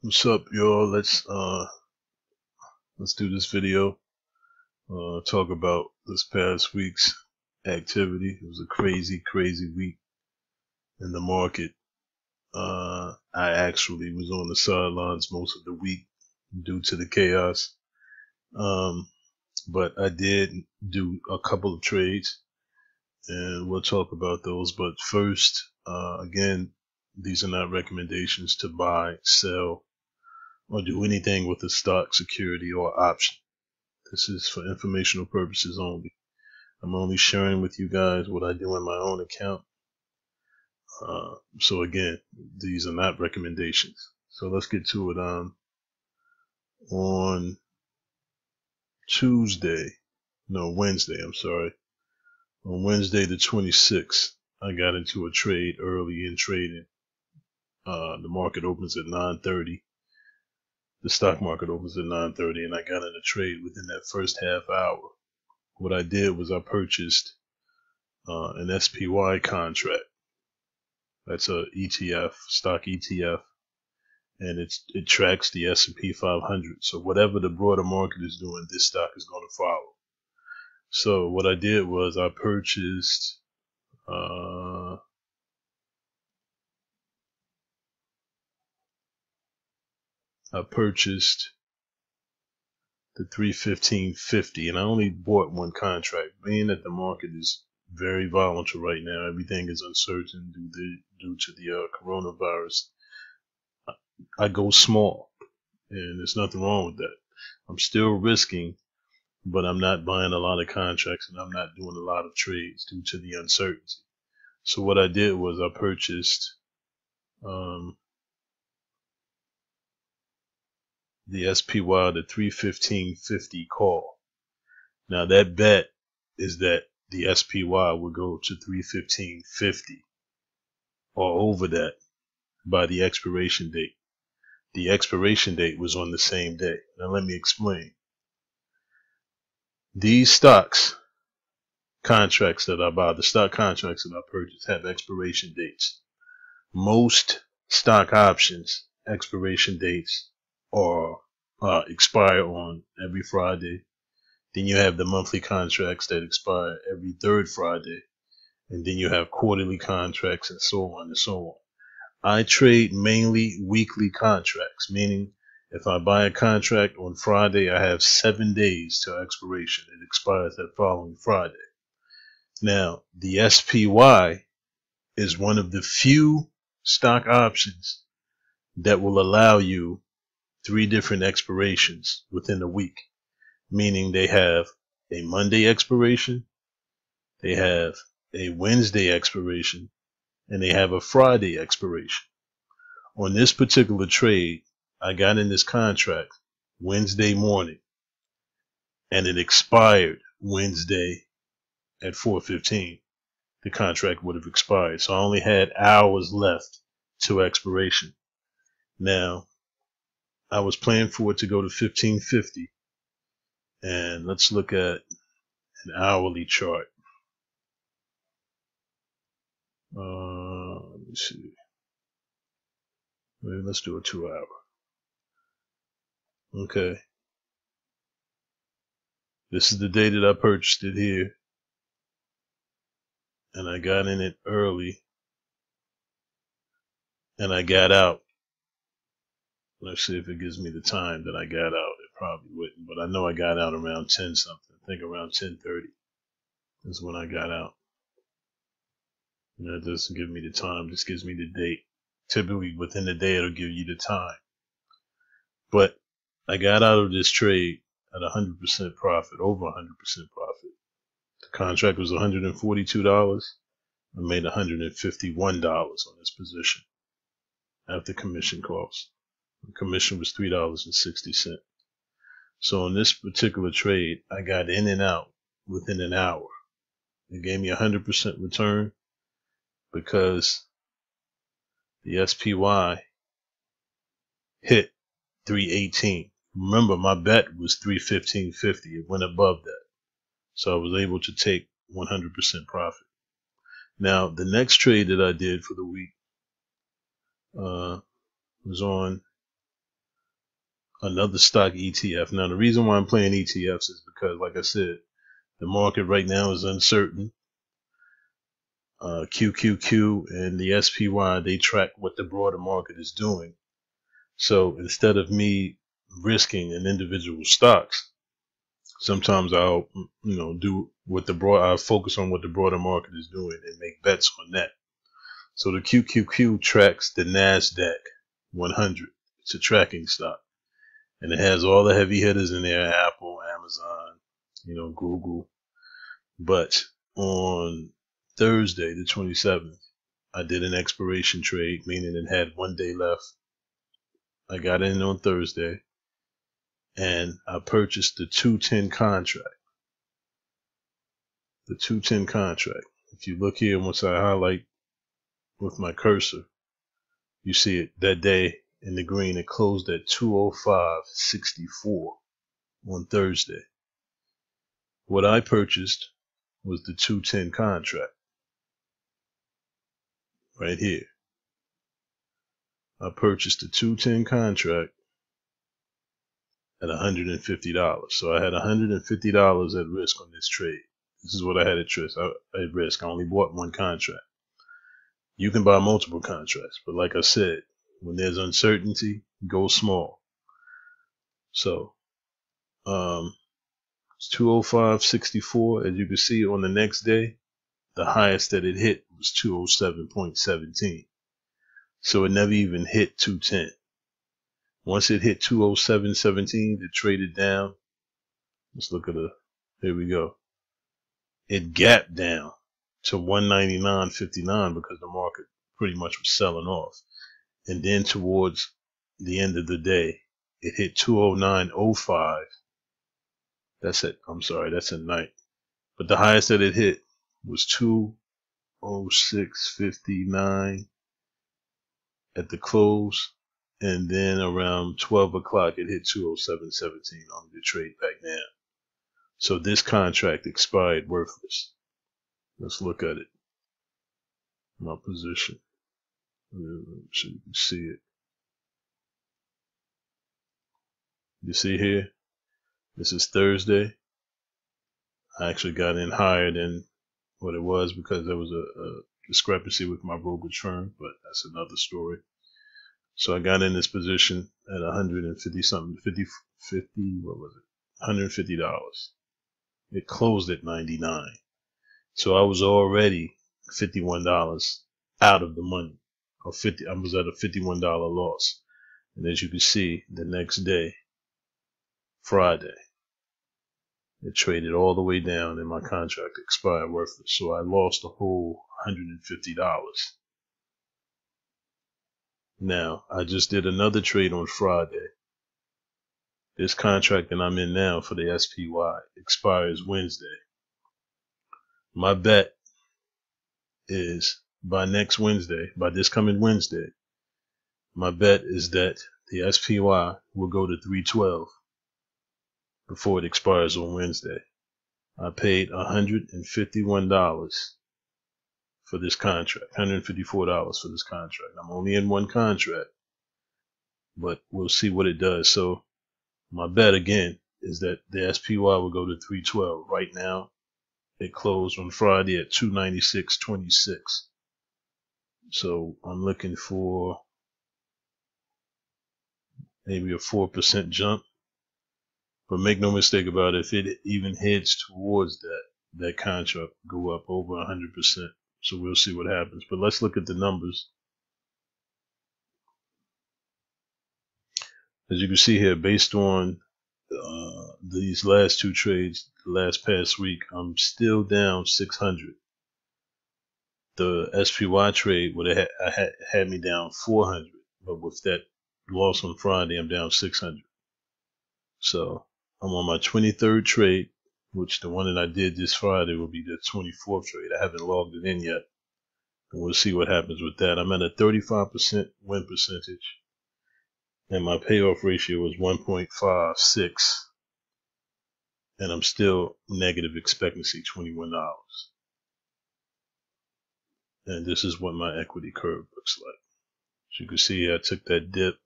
What's up, y'all? Let's do this video. Talk about this past week's activity. It was a crazy week in the market. I actually was on the sidelines most of the week due to the chaos. But I did do a couple of trades, and we'll talk about those. But first, again, these are not recommendations to buy, sell, or do anything with a stock, security, or option. This is for informational purposes only. I'm only sharing with you guys what I do in my own account. So again, these are not recommendations. So let's get to it. On Wednesday, I'm sorry. On Wednesday the 26th, I got into a trade early in trading. The market opens at 9:30. The stock market opens at 9:30, and I got in a trade within that first half hour. What I did was I purchased an SPY contract. That's a ETF, stock ETF, and it tracks the S&P 500. So whatever the broader market is doing, this stock is going to follow. So what I did was I purchased the 315.50, and I only bought one contract. Being that the market is very volatile right now, everything is uncertain due to the coronavirus. I go small, and there's nothing wrong with that. I'm still risking, but I'm not buying a lot of contracts, and I'm not doing a lot of trades due to the uncertainty. So what I did was I purchased the SPY, the 315.50 call. Now that bet is that the SPY will go to 315.50 or over that by the expiration date. The expiration date was on the same day. Now let me explain. These contracts that I buy, the stock contracts that I purchase, have expiration dates. Most stock options expiration dates are expire on every Friday. Then you have the monthly contracts that expire every third Friday, and then you have quarterly contracts, and so on and so on. I trade mainly weekly contracts, meaning if I buy a contract on Friday, I have 7 days to expiration. It expires that following Friday. Now, the SPY is one of the few stock options that will allow you 3 different expirations within a week, meaning they have a Monday expiration, they have a Wednesday expiration, and they have a Friday expiration. On this particular trade, I got in this contract Wednesday morning, and it expired Wednesday at 4:15. The contract would have expired, so I only had hours left to expiration. Now, I was planning for it to go to 15.50, and let's look at an hourly chart. Let me see. Maybe let's do a 2 hour. Okay. This is the day that I purchased it here. And I got in it early. And I got out. Let's see if it gives me the time that I got out. It probably wouldn't, but I know I got out around 10 something. I think around 10:30 is when I got out. And that doesn't give me the time, just gives me the date. Typically within the day it'll give you the time. But I got out of this trade at 100% profit, over 100% profit. The contract was $142. I made $151 on this position after commission costs. The commission was $3.60. So in this particular trade, I got in and out within an hour. It gave me 100% return because the SPY hit 318. Remember, my bet was 315.50. It went above that. So I was able to take 100% profit. Now, the next trade that I did for the week was on another stock ETF. Now, the reason why I'm playing ETFs is because, like I said, the market right now is uncertain. QQQ and the SPY, they track what the broader market is doing. So instead of me risking an individual stocks, sometimes I'll, do what I'll focus on what the broader market is doing and make bets on that. So the QQQ tracks the NASDAQ 100. It's a tracking stock. And it has all the heavy hitters in there, Apple, Amazon, Google. But on Thursday, the 27th, I did an expiration trade, meaning it had 1 day left. I got in on Thursday and I purchased the 210 contract. The 210 contract. If you look here, once I highlight with my cursor, you see it that day in the green. It closed at 205.64 on Thursday. What I purchased was the 210 contract right here. I purchased the 210 contract at $150. So I had $150 at risk on this trade. This is what I had at risk. I only bought one contract. You can buy multiple contracts, but like I said, when there's uncertainty, go small. So, it's 205.64. As you can see on the next day, the highest that it hit was 207.17. So it never even hit 210. Once it hit 207.17, it traded down. Let's look at here we go. It gapped down to 199.59 because the market pretty much was selling off. And then towards the end of the day, it hit 209.05. That's at night. But the highest that it hit was 206.59 at the close. And then around 12 o'clock, it hit 207.17 on the trade back down. So this contract expired worthless. Let's look at it. My position. So you can see it. You see here? This is Thursday. I actually got in higher than what it was because there was a discrepancy with my brokerage firm, but that's another story. So I got in this position at 150 something, 50, what was it? $150. It closed at 99. So I was already $51 out of the money. I was at a $51 loss. And as you can see, the next day, Friday, it traded all the way down and my contract expired worthless. So I lost a whole $150. Now, I just did another trade on Friday. This contract that I'm in now for the SPY expires Wednesday. My bet is by this coming Wednesday, my bet is that the SPY will go to 312 before it expires on Wednesday. I paid $151 for this contract, $154 for this contract. I'm only in one contract, but we'll see what it does. So my bet again is that the SPY will go to 312. Right now, it closed on Friday at 296.26. So I'm looking for maybe a 4% jump. But make no mistake about it, if it even heads towards that contract go up over 100%. So we'll see what happens. But let's look at the numbers. As you can see here, based on these last two trades, the past week, I'm still down 600. The SPY trade would have had me down 400, but with that loss on Friday, I'm down 600. So I'm on my 23rd trade, which the one that I did this Friday will be the 24th trade. I haven't logged it in yet. And we'll see what happens with that. I'm at a 35% win percentage. And my payoff ratio is 1.56. And I'm still negative expectancy, $21. And this is what my equity curve looks like. As you can see, I took that dip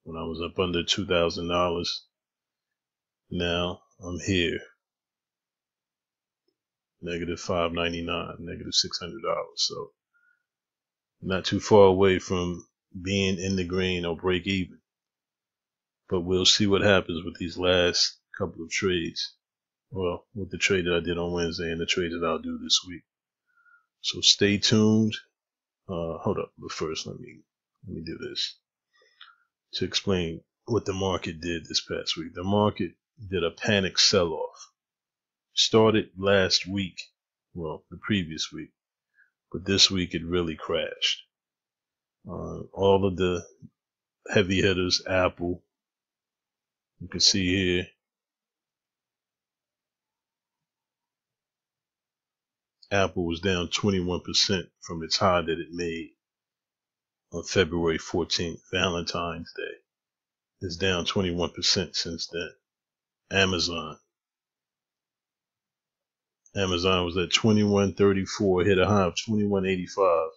when I was up under $2,000. Now I'm here, negative $599, negative $600. So not too far away from being in the green or break even. But we'll see what happens with these last couple of trades. Well, with the trade that I did on Wednesday and the trade that I'll do this week. So stay tuned. Hold up, but first let me do this to explain what the market did this past week. The market did a panic sell-off. Started last week, well, the previous week, but this week it really crashed. All of the heavy hitters, Apple, you can see here, Apple was down 21% from its high that it made on February 14th, Valentine's Day. It's down 21% since then. Amazon was at 21.34, hit a high of 21.85.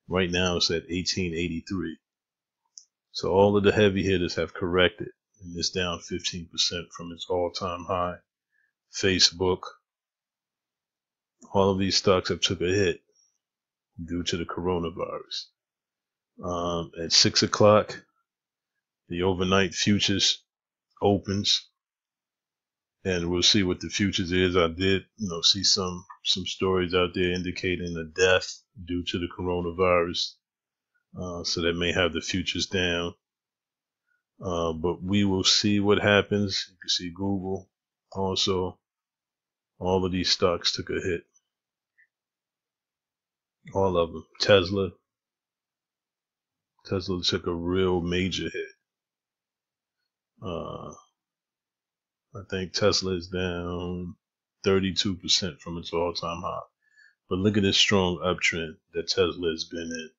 Right now it's at 18.83. So all of the heavy hitters have corrected, and it's down 15% from its all-time high. Facebook, all of these stocks have took a hit due to the coronavirus. At 6 o'clock, the overnight futures opens, and we'll see what the futures is. I did, see some stories out there indicating a death due to the coronavirus, so that may have the futures down. But we will see what happens. You can see Google also. All of these stocks took a hit. All of them. Tesla took a real major hit. I think Tesla is down 32% from its all-time high. But look at this strong uptrend that Tesla has been in.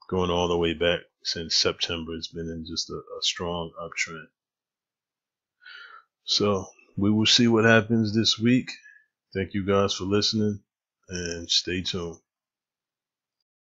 Going all the way back since September, it's been in just a strong uptrend. So we will see what happens this week. Thank you guys for listening, and stay tuned.